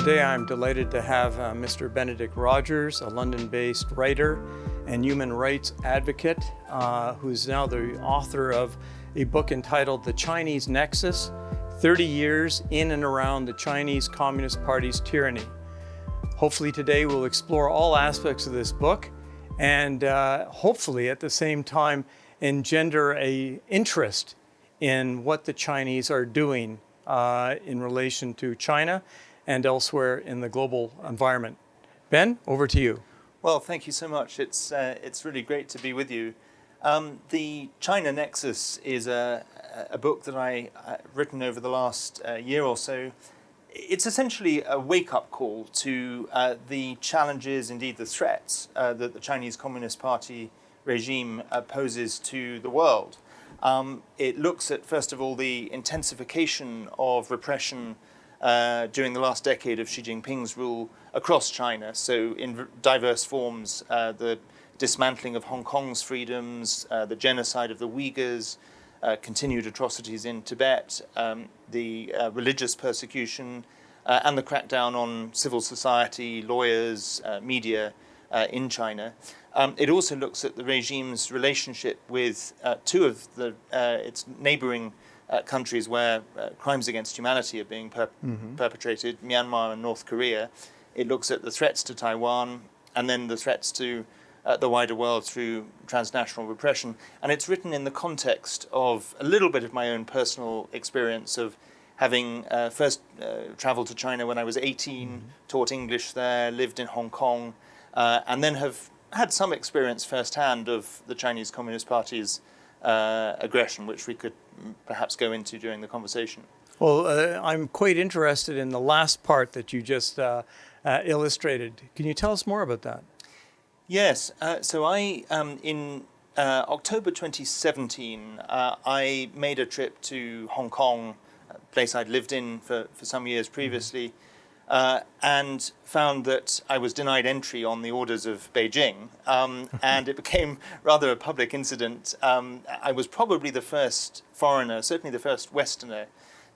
Today I'm delighted to have Mr. Benedict Rogers, a London-based writer and human rights advocate, who's now the author of a book entitled The Chinese Nexus, 30 Years in and Around the Chinese Communist Party's Tyranny. Hopefully today we'll explore all aspects of this book and hopefully at the same time engender an interest in what the Chinese are doing in relation to China and elsewhere in the global environment. Ben, over to you. Well, thank you so much. It's really great to be with you. The China Nexus is a book that I've written over the last year or so. It's essentially a wake-up call to the challenges, indeed the threats, that the Chinese Communist Party regime poses to the world. It looks at, first of all, the intensification of repression during the last decade of Xi Jinping's rule across China. So in diverse forms, the dismantling of Hong Kong's freedoms, the genocide of the Uyghurs, continued atrocities in Tibet, the religious persecution, and the crackdown on civil society, lawyers, media in China. It also looks at the regime's relationship with two of its neighboring countries where crimes against humanity are being perpetrated, Myanmar and North Korea. It looks at the threats to Taiwan and then the threats to the wider world through transnational repression. And it's written in the context of a little bit of my own personal experience of having first traveled to China when I was 18, taught English there, lived in Hong Kong, and then have had some experience firsthand of the Chinese Communist Party's aggression, which we could perhaps go into during the conversation. Well, I'm quite interested in the last part that you just illustrated. Can you tell us more about that? Yes. So I, in October 2017, I made a trip to Hong Kong, a place I'd lived in for some years previously, and found that I was denied entry on the orders of Beijing, and it became rather a public incident. I was probably the first foreigner, certainly the first Westerner,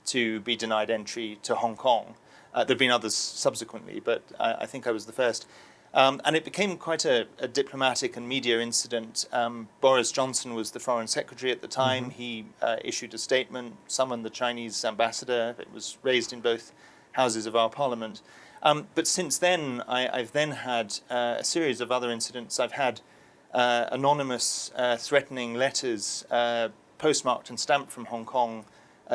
to be denied entry to Hong Kong. There have been others subsequently, but I think I was the first. And it became quite a diplomatic and media incident. Boris Johnson was the foreign secretary at the time. He issued a statement, summoned the Chinese ambassador. It was raised in both houses of our parliament. But since then, I've then had a series of other incidents. I've had anonymous threatening letters postmarked and stamped from Hong Kong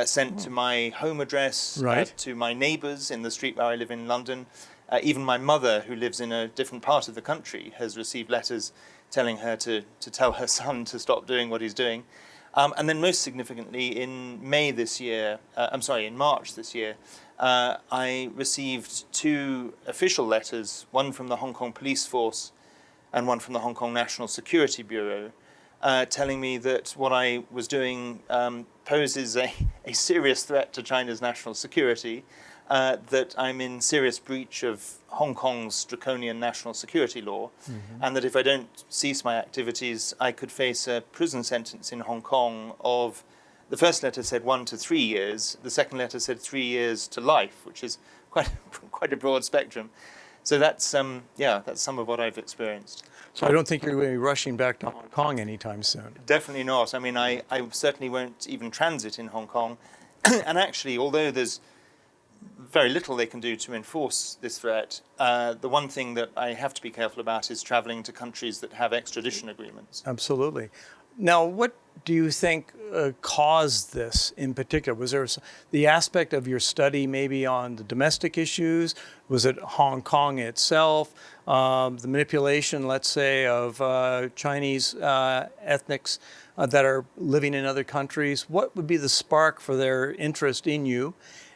sent to my home address, to my neighbours in the street where I live in London. Even my mother, who lives in a different part of the country, has received letters telling her to tell her son to stop doing what he's doing. And then most significantly, in March this year, I received two official letters, one from the Hong Kong Police Force and one from the Hong Kong National Security Bureau, telling me that what I was doing poses a serious threat to China's national security, that I'm in serious breach of Hong Kong's draconian national security law, and that if I don't cease my activities, I could face a prison sentence in Hong Kong of, the first letter said 1 to 3 years, the second letter said 3 years to life, which is quite a broad spectrum. So that's some of what I've experienced. So I don't think you're going to be rushing back to Hong Kong anytime soon. Definitely not. I mean, I certainly won't even transit in Hong Kong. And actually, although there's very little they can do to enforce this threat, the one thing that I have to be careful about is traveling to countries that have extradition agreements. Absolutely. Now, what do you think caused this in particular? Was there the aspect of your study maybe on the domestic issues? Was it Hong Kong itself? The manipulation, let's say, of Chinese ethnics that are living in other countries? What would be the spark for their interest in you?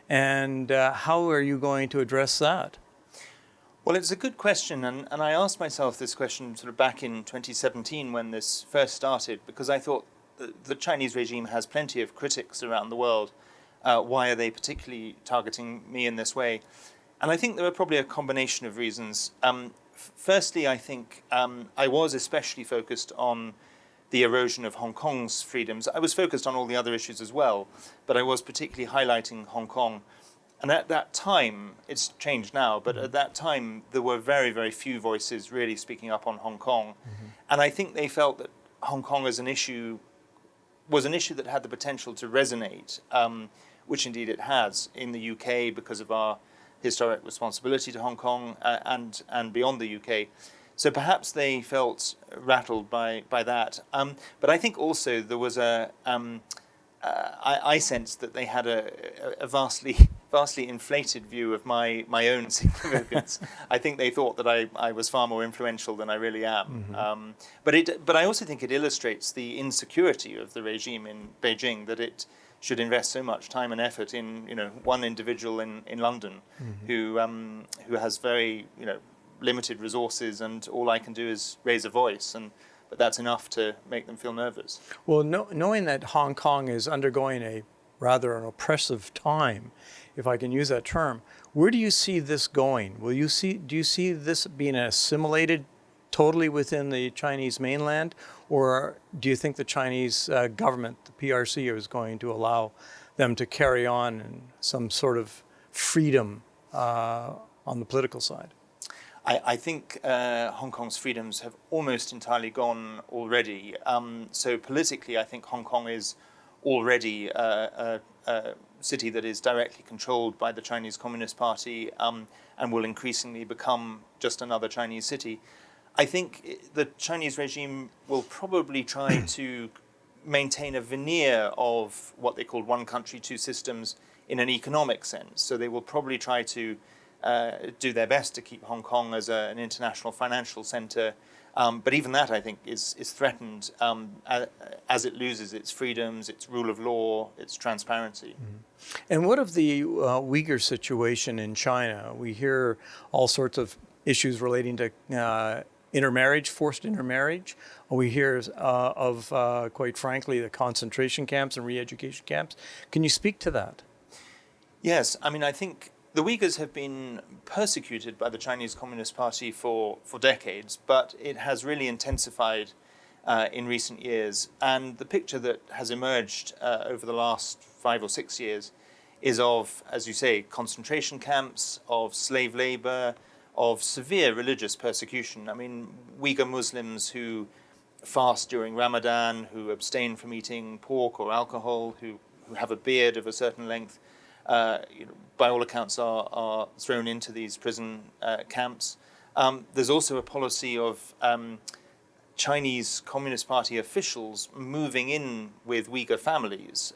And how are you going to address that? Well, it's a good question, and I asked myself this question sort of back in 2017 when this first started, because I thought the Chinese regime has plenty of critics around the world. Why are they particularly targeting me in this way? And I think there are probably a combination of reasons. Firstly, I think I was especially focused on the erosion of Hong Kong's freedoms. I was focused on all the other issues as well, but I was particularly highlighting Hong Kong And at that time, it's changed now, but at that time, there were very, very few voices really speaking up on Hong Kong. And I think they felt that Hong Kong as an issue was an issue that had the potential to resonate, which indeed it has in the UK because of our historic responsibility to Hong Kong and beyond the UK. So perhaps they felt rattled by that. But I think also there was I sensed that they had a vastly inflated view of my own significance. I think they thought that I was far more influential than I really am. But I also think it illustrates the insecurity of the regime in Beijing, that it should invest so much time and effort in one individual in London who has very limited resources, and all I can do is raise a voice, but that's enough to make them feel nervous. Well, knowing that Hong Kong is undergoing an oppressive time, if I can use that term, where do you see this going? Do you see this being assimilated totally within the Chinese mainland, or do you think the Chinese government, the PRC, is going to allow them to carry on in some sort of freedom on the political side? I think Hong Kong's freedoms have almost entirely gone already. So politically, I think Hong Kong is already a city that is directly controlled by the Chinese Communist Party and will increasingly become just another Chinese city. I think the Chinese regime will probably try to maintain a veneer of what they call one country, two systems in an economic sense. So they will probably try to do their best to keep Hong Kong as an international financial center. But even that, I think, is threatened as it loses its freedoms, its rule of law, its transparency. And what of the Uyghur situation in China? We hear all sorts of issues relating to intermarriage, forced intermarriage. We hear of, quite frankly, the concentration camps and re-education camps. Can you speak to that? Yes, I mean, I think the Uyghurs have been persecuted by the Chinese Communist Party for decades, but it has really intensified in recent years. And the picture that has emerged over the last 5 or 6 years is of, as you say, concentration camps, of slave labor, of severe religious persecution. I mean, Uyghur Muslims who fast during Ramadan, who abstain from eating pork or alcohol, who have a beard of a certain length, by all accounts are thrown into these prison camps. There's also a policy of Chinese Communist Party officials moving in with Uyghur families.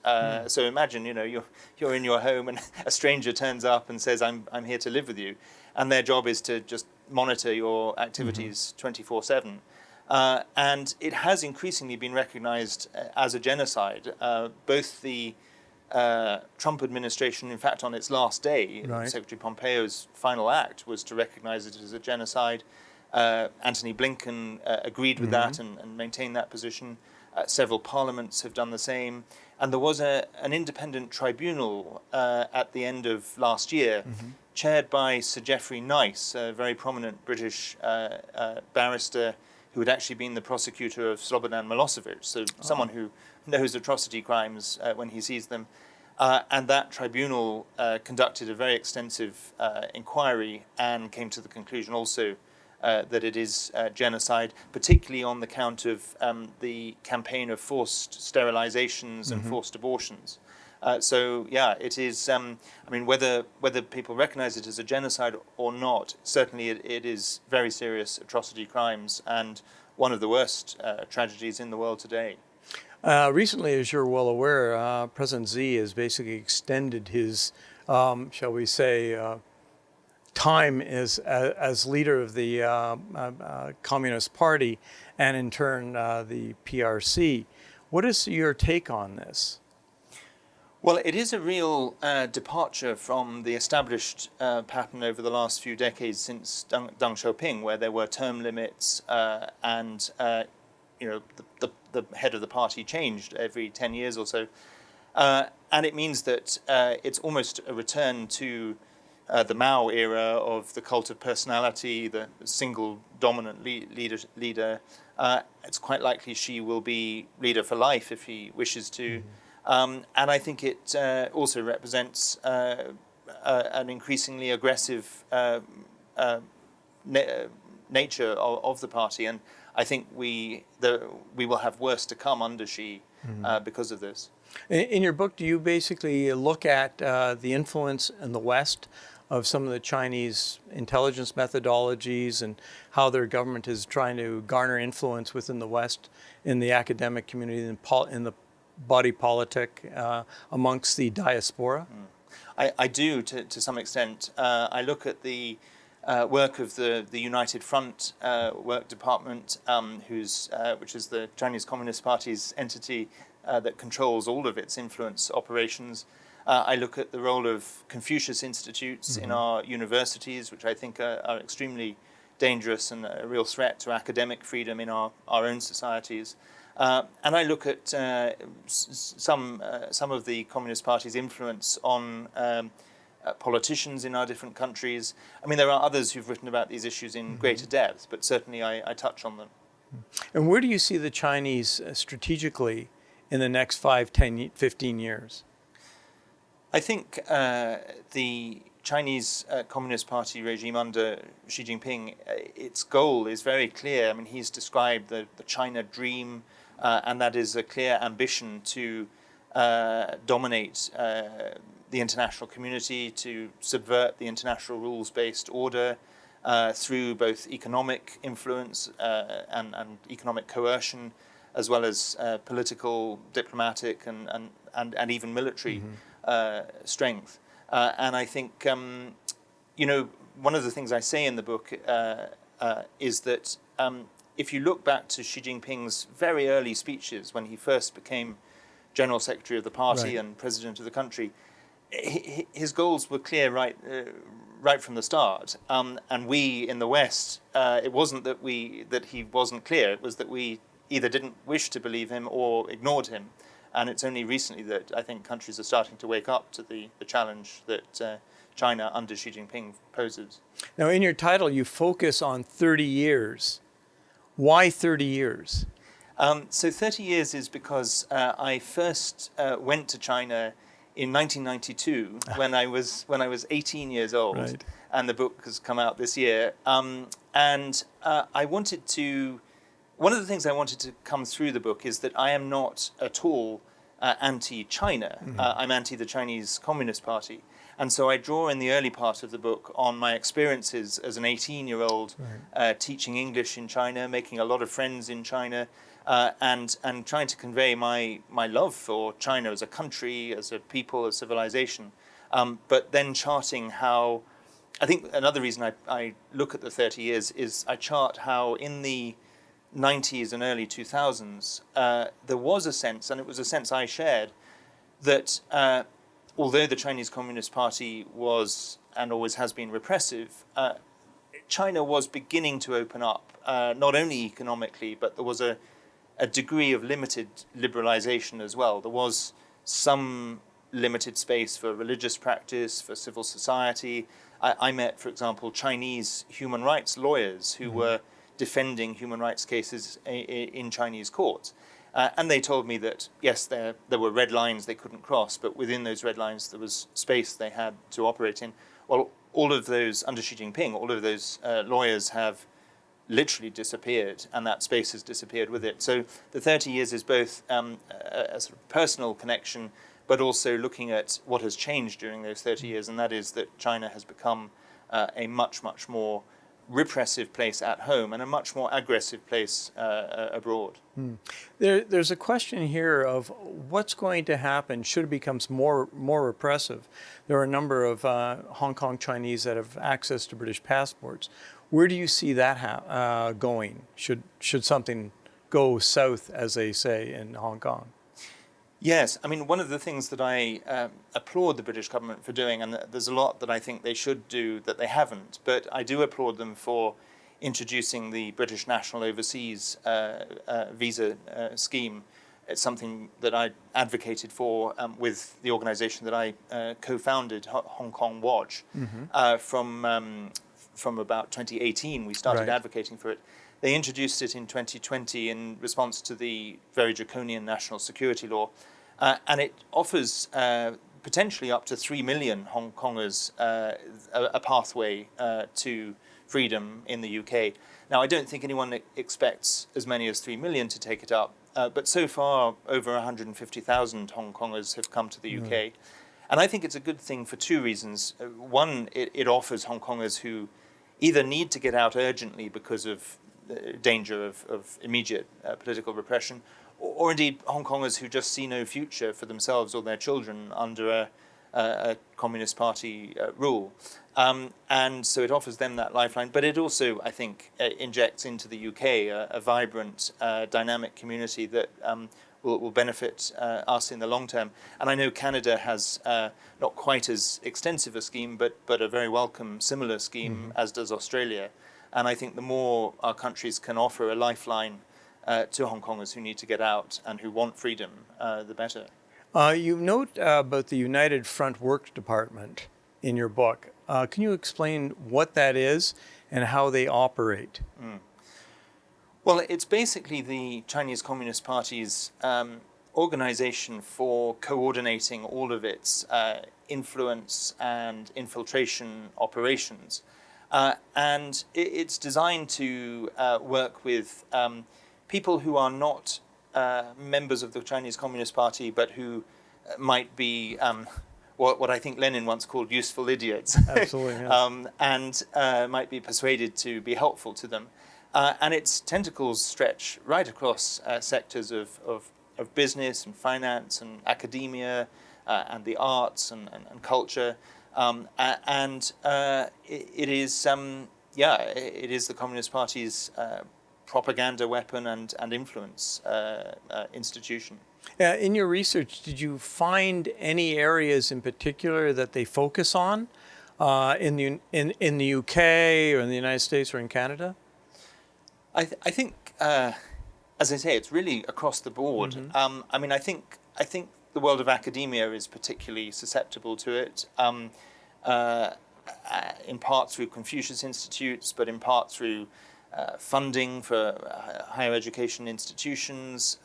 So imagine, you're in your home and a stranger turns up and says, I'm here to live with you. And their job is to just monitor your activities 24/7. And it has increasingly been recognized as a genocide. Both the Trump administration, in fact, on its last day, right. Secretary Pompeo's final act was to recognize it as a genocide. Antony Blinken agreed with that and maintained that position. Several parliaments have done the same. And there was an independent tribunal at the end of last year, chaired by Sir Geoffrey Nice, a very prominent British barrister who had actually been the prosecutor of Slobodan Milosevic, so someone who knows atrocity crimes when he sees them. And that tribunal conducted a very extensive inquiry and came to the conclusion also that it is genocide, particularly on the count of the campaign of forced sterilizations and forced abortions. So yeah, it is. I mean, whether people recognize it as a genocide or not, certainly it is very serious atrocity crimes and one of the worst tragedies in the world today. Recently, as you're well aware, President Xi has basically extended his, shall we say, time as leader of the Communist Party, and in turn the PRC. What is your take on this? Well, it is a real departure from the established pattern over the last few decades since Deng Xiaoping, where there were term limits and the head of the party changed every 10 years or so. And it means that it's almost a return to the Mao era of the cult of personality, the single dominant leader. It's quite likely Xi will be leader for life if he wishes to. And I think it also represents an increasingly aggressive nature of the party, and I think we will have worse to come under Xi because of this. In your book, do you basically look at the influence in the West of some of the Chinese intelligence methodologies and how their government is trying to garner influence within the West in the academic community, in the body politic, amongst the diaspora? I do, to some extent. I look at the work of the United Front Work Department, which is the Chinese Communist Party's entity that controls all of its influence operations. I look at the role of Confucius Institutes in our universities, which I think are extremely dangerous and a real threat to academic freedom in our own societies. And I look at some of the Communist Party's influence on politicians in our different countries. I mean, there are others who've written about these issues in greater depth, but certainly I touch on them. And where do you see the Chinese strategically in the next 5, 10, 15 years? I think the Chinese Communist Party regime under Xi Jinping, its goal is very clear. I mean, he's described the China dream, and that is a clear ambition to dominate the international community, to subvert the international rules-based order through both economic influence and economic coercion, as well as political, diplomatic, and even military strength. And I think, one of the things I say in the book is that if you look back to Xi Jinping's very early speeches when he first became General Secretary of the party and President of the country, his goals were clear right from the start. And we in the West, it wasn't that he wasn't clear, it was that we either didn't wish to believe him or ignored him. And it's only recently that I think countries are starting to wake up to the challenge that China under Xi Jinping poses. Now, in your title, you focus on 30 years. Why 30 years? So 30 years is because I first went to China in 1992 when I was 18 years old, and the book has come out this year. I wanted to. One of the things I wanted to come through the book is that I am not at all anti-China. I'm anti the Chinese Communist Party. And so I draw in the early part of the book on my experiences as an 18-year-old teaching English in China, making a lot of friends in China, and trying to convey my love for China as a country, as a people, as civilization. But then charting how, I think another reason I look at the 30 years is I chart how in the 90s and early 2000s, there was a sense, and it was a sense I shared, that although the Chinese Communist Party was and always has been repressive, China was beginning to open up, not only economically, but there was a degree of limited liberalization as well. There was some limited space for religious practice, for civil society. I met, for example, Chinese human rights lawyers who were defending human rights cases in Chinese courts. And they told me that, yes, there were red lines they couldn't cross, but within those red lines there was space they had to operate in. Well, all of those, under Xi Jinping, all of those lawyers have literally disappeared, and that space has disappeared with it. So the 30 years is both a sort of personal connection, but also looking at what has changed during those 30 years, and that is that China has become a much, much more repressive place at home and a much more aggressive place abroad. There's a question here of what's going to happen should it becomes more repressive. There are a number of Hong Kong Chinese that have access to British passports. Where do you see that going? Should something go south, as they say in Hong Kong? Yes, I mean, one of the things that I applaud the British government for doing, and there's a lot that I think they should do that they haven't, but I do applaud them for introducing the British National Overseas Visa Scheme. It's something that I advocated for with the organization that I co-founded, Hong Kong Watch. From about 2018, we started advocating for it. They introduced it in 2020 in response to the very draconian national security law. And it offers potentially up to 3 million Hong Kongers a pathway to freedom in the UK. Now, I don't think anyone expects as many as 3 million to take it up, but so far over 150,000 Hong Kongers have come to the UK. And I think it's a good thing for two reasons. One, it offers Hong Kongers who either need to get out urgently because of the danger of immediate political repression, or indeed Hong Kongers who just see no future for themselves or their children under a Communist Party rule. And so it offers them that lifeline. But it also, I think, injects into the UK a vibrant, dynamic community that will benefit us in the long term. And I know Canada has not quite as extensive a scheme, but a very welcome similar scheme, as does Australia. And I think the more our countries can offer a lifeline to Hong Kongers who need to get out and who want freedom, the better. You note about the United Front Works Department in your book. Can you explain what that is and how they operate? Well, it's basically the Chinese Communist Party's organization for coordinating all of its influence and infiltration operations. And it's designed to work with people who are not members of the Chinese Communist Party, but who might be what I think Lenin once called useful idiots. Absolutely. Yes. And might be persuaded to be helpful to them. And its tentacles stretch right across sectors of business and finance and academia and the arts and culture. It is the Communist Party's propaganda weapon and influence institution. In your research, did you find any areas in particular that they focus on in the UK or in the United States or in Canada? I think, as I say, it's really across the board. I mean, I think the world of academia is particularly susceptible to it, in part through Confucius Institutes, but in part through funding for higher education institutions,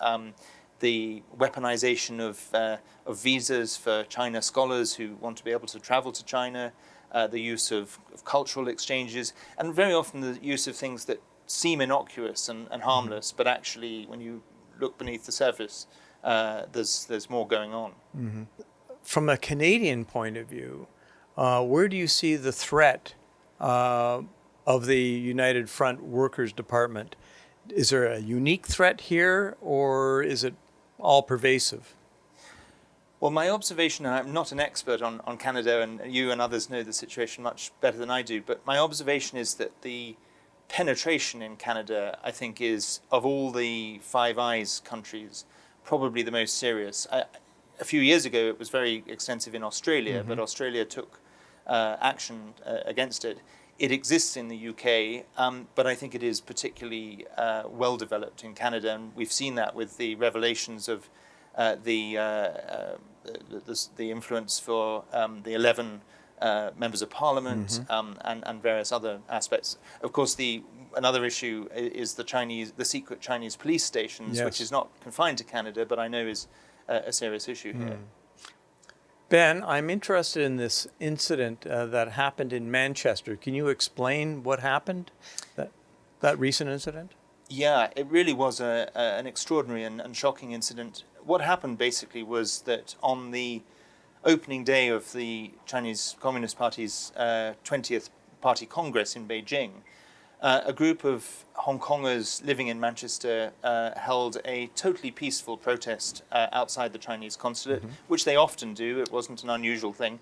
the weaponization of visas for China scholars who want to be able to travel to China, the use of cultural exchanges, and very often the use of things that seem innocuous and harmless, but actually, when you look beneath the surface, there's more going on. From a Canadian point of view, where do you see the threat of the United Front Workers Department? Is there a unique threat here, or is it all pervasive? Well, my observation, and I'm not an expert on Canada, and you and others know the situation much better than I do, but my observation is that the penetration in Canada, I think, is, of all the Five Eyes countries, probably the most serious. A few years ago, it was very extensive in Australia, but Australia took action against it. It exists in the UK, but I think it is particularly well developed in Canada, and we've seen that with the revelations of the influence for the 11 members of Parliament and various other aspects. Of course, another issue is the secret Chinese police stations, which is not confined to Canada, but I know is a serious issue here. Ben, I'm interested in this incident that happened in Manchester. Can you explain what happened, that recent incident? Yeah, it really was an extraordinary and shocking incident. What happened basically was that on the opening day of the Chinese Communist Party's 20th Party Congress in Beijing, a group of Hong Kongers living in Manchester held a totally peaceful protest outside the Chinese consulate, which they often do. It wasn't an unusual thing.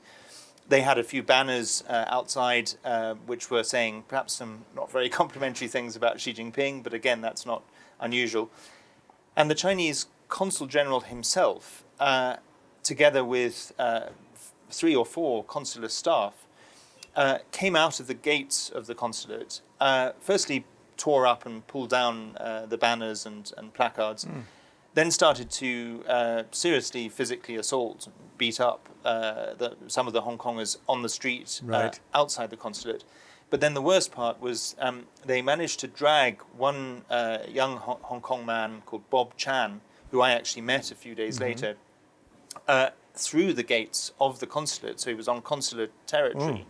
They had a few banners outside which were saying perhaps some not very complimentary things about Xi Jinping, but again, that's not unusual. And the Chinese Consul General himself, together with 3 or 4 consular staff, came out of the gates of the consulate, firstly tore up and pulled down the banners and placards, then started to seriously physically assault, beat up some of the Hong Kongers on the street outside the consulate. But then the worst part was they managed to drag one young Hong Kong man called Bob Chan, who I actually met a few days later, through the gates of the consulate, so he was on consular territory,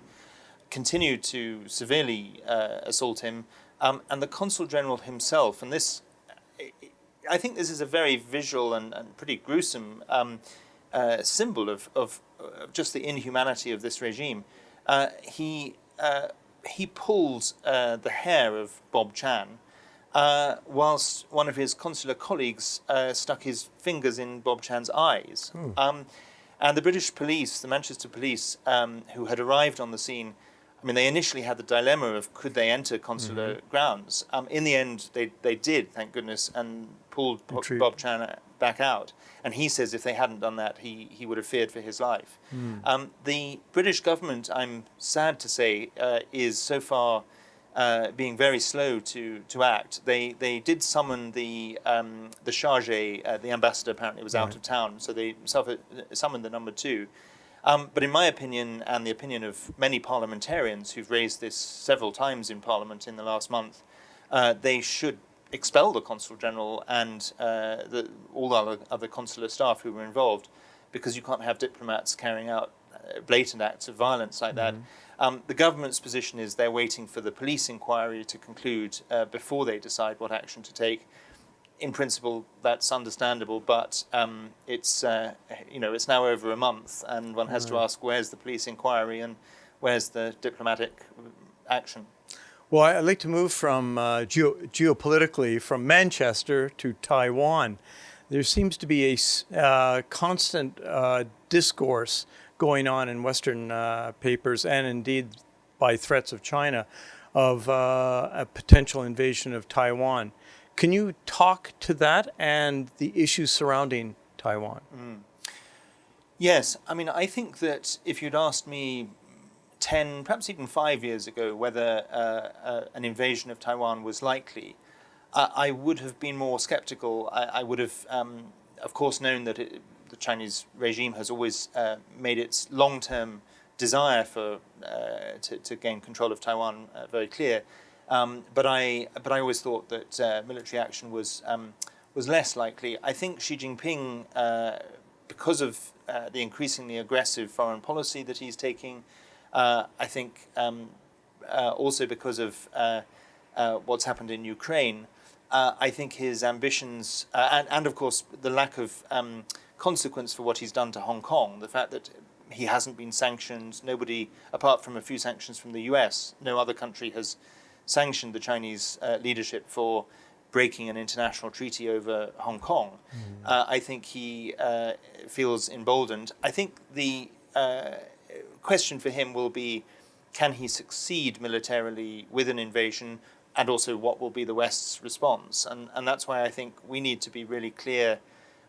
continued to severely assault him. And the consul general himself, and this, I think this is a very visual and pretty gruesome symbol of just the inhumanity of this regime. He pulled the hair of Bob Chan, whilst one of his consular colleagues stuck his fingers in Bob Chan's eyes. And the British police, the Manchester police, who had arrived on the scene, I mean, they initially had the dilemma of could they enter consular grounds. In the end, they did, thank goodness, and pulled Bob Chan back out. And he says if they hadn't done that, he would have feared for his life. The British government, I'm sad to say, is so far being very slow to act. They did summon the charge, the ambassador apparently was out of town, so they summoned the number 2. But in my opinion, and the opinion of many parliamentarians who've raised this several times in Parliament in the last month, they should expel the Consul General and all other consular staff who were involved, because you can't have diplomats carrying out blatant acts of violence like that. The government's position is they're waiting for the police inquiry to conclude before they decide what action to take. In principle, that's understandable, but it's it's now over a month, and one has to ask, where's the police inquiry and where's the diplomatic action? Well, I'd like to move from geopolitically from Manchester to Taiwan. There seems to be a constant discourse going on in Western papers, and indeed by threats of China, of a potential invasion of Taiwan. Can you talk to that and the issues surrounding Taiwan? Yes, I mean, I think that if you'd asked me 10, perhaps even 5 years ago, whether an invasion of Taiwan was likely, I would have been more skeptical. I would have, of course, known that the Chinese regime has always made its long-term desire to gain control of Taiwan very clear. But I always thought that military action was less likely. I think Xi Jinping, because of the increasingly aggressive foreign policy that he's taking, I think also because of what's happened in Ukraine, I think his ambitions, and of course the lack of consequence for what he's done to Hong Kong, the fact that he hasn't been sanctioned, nobody, apart from a few sanctions from the US, no other country has sanctioned the Chinese leadership for breaking an international treaty over Hong Kong. I think he feels emboldened. I think the question for him will be, can he succeed militarily with an invasion, and also what will be the West's response? And that's why I think we need to be really clear,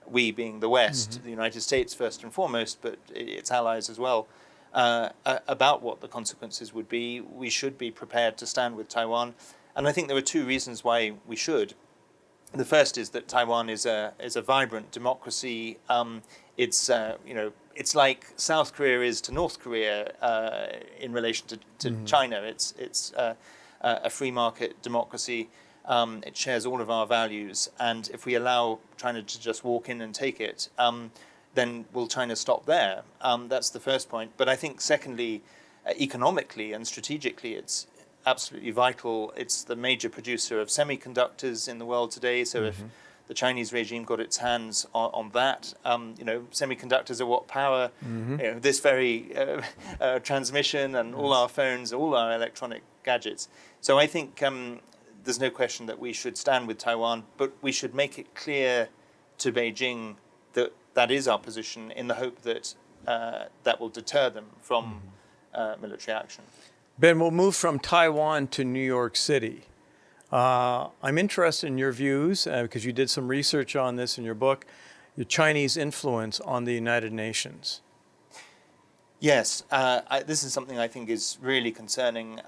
we being the West, the United States first and foremost, but its allies as well, about what the consequences would be. We should be prepared to stand with Taiwan, and I think there are 2 reasons why we should. The first is that Taiwan is a vibrant democracy. It's like South Korea is to North Korea in relation to China. It's a free market democracy. It shares all of our values, and if we allow China to just walk in and take it, then will China stop there? That's the first point. But I think secondly, economically and strategically, it's absolutely vital. It's the major producer of semiconductors in the world today. So if the Chinese regime got its hands on that, semiconductors are what power this very transmission and all our phones, all our electronic gadgets. So I think there's no question that we should stand with Taiwan, but we should make it clear to Beijing that that is our position, in the hope that that will deter them from military action. Ben, we'll move from Taiwan to New York City. I'm interested in your views, because you did some research on this in your book, the Chinese influence on the United Nations. Yes, this is something I think is really concerning.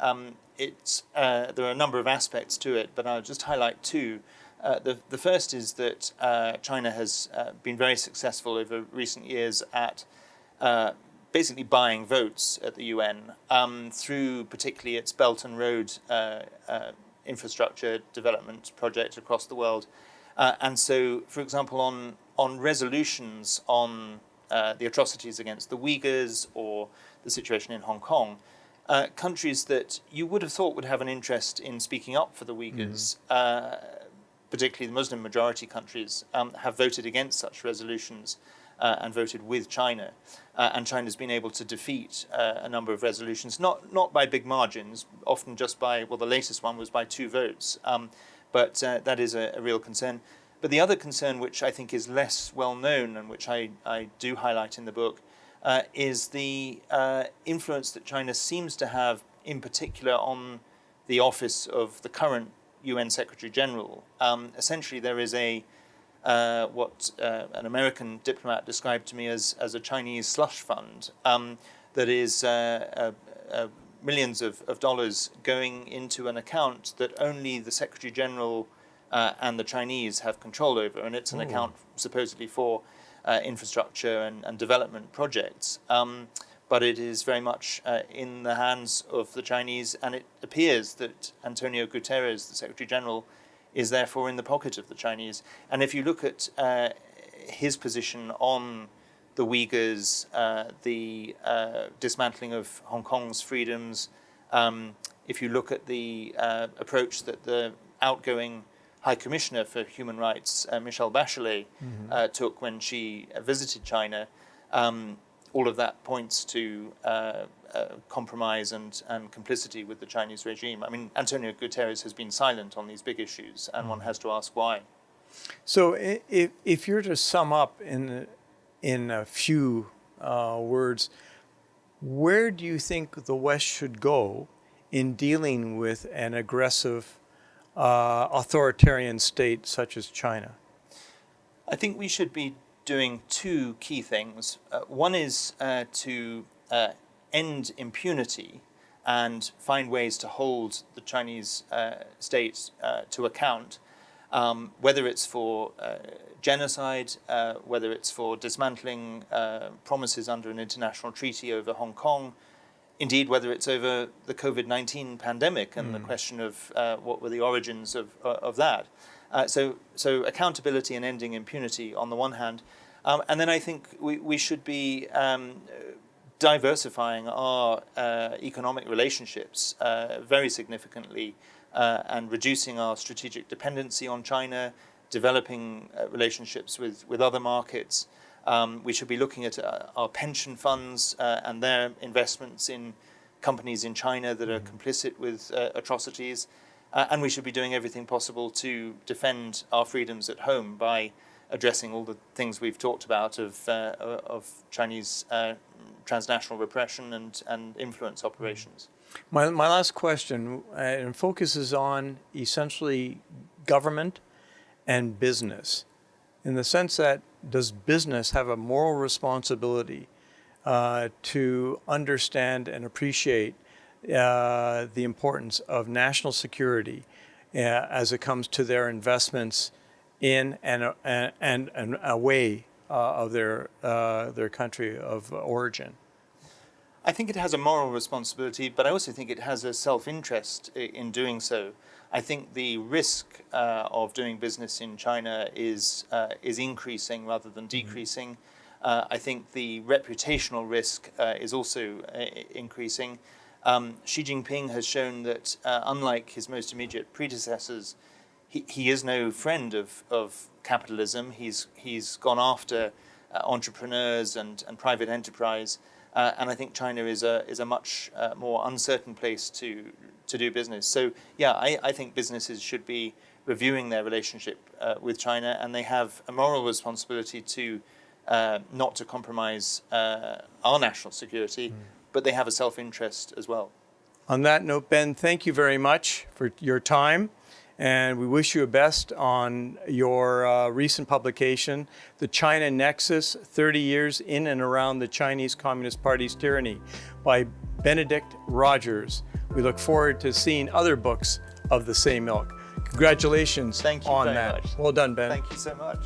There are a number of aspects to it, but I'll just highlight 2. The first is that China has been very successful over recent years at basically buying votes at the UN through particularly its Belt and Road infrastructure development project across the world. And so, for example, on resolutions on the atrocities against the Uyghurs or the situation in Hong Kong, countries that you would have thought would have an interest in speaking up for the Uyghurs, particularly the Muslim majority countries, have voted against such resolutions and voted with China. And China's been able to defeat a number of resolutions, not by big margins, often just by, well, the latest one was by 2 votes. But that is a real concern. But the other concern, which I think is less well known and which I do highlight in the book, is the influence that China seems to have, in particular, on the office of the current UN Secretary General. Essentially, there is what an American diplomat described to me as a Chinese slush fund that is millions of dollars going into an account that only the Secretary General and the Chinese have control over, and it's an account supposedly for infrastructure and development projects. But it is very much in the hands of the Chinese, and it appears that Antonio Guterres, the Secretary General, is therefore in the pocket of the Chinese. And if you look at his position on the Uyghurs, the dismantling of Hong Kong's freedoms, if you look at the approach that the outgoing High Commissioner for Human Rights, Michelle Bachelet, took when she visited China, all of that points to compromise and complicity with the Chinese regime. I mean, Antonio Guterres has been silent on these big issues, and one has to ask why. So if you're to sum up in a few words, where do you think the West should go in dealing with an aggressive authoritarian state such as China? I think we should be doing 2 key things. One is to end impunity and find ways to hold the Chinese state to account, whether it's for genocide, whether it's for dismantling promises under an international treaty over Hong Kong, indeed whether it's over the COVID-19 pandemic and the question of what were the origins of that. So accountability and ending impunity on the one hand. And then I think we should be diversifying our economic relationships very significantly and reducing our strategic dependency on China, developing relationships with other markets. We should be looking at our pension funds and their investments in companies in China that are complicit with atrocities. And we should be doing everything possible to defend our freedoms at home by addressing all the things we've talked about of Chinese transnational repression and influence operations. My last question focuses on essentially government and business, in the sense that does business have a moral responsibility to understand and appreciate the importance of national security as it comes to their investments in and away of their country of origin? I think it has a moral responsibility, but I also think it has a self-interest in doing so. I think the risk of doing business in China is increasing rather than decreasing. I think the reputational risk is also increasing. Xi Jinping has shown that, unlike his most immediate predecessors, he is no friend of capitalism. He's gone after entrepreneurs and private enterprise, and I think China is a much more uncertain place to do business. So yeah, I think businesses should be reviewing their relationship with China, and they have a moral responsibility to not to compromise our national security, but they have a self-interest as well. On that note, Ben, thank you very much for your time. And we wish you the best on your recent publication, The China Nexus, 30 Years in and Around the Chinese Communist Party's Tyranny by Benedict Rogers. We look forward to seeing other books of the same ilk. Congratulations Thank you on very that. much. Well done, Ben. Thank you so much.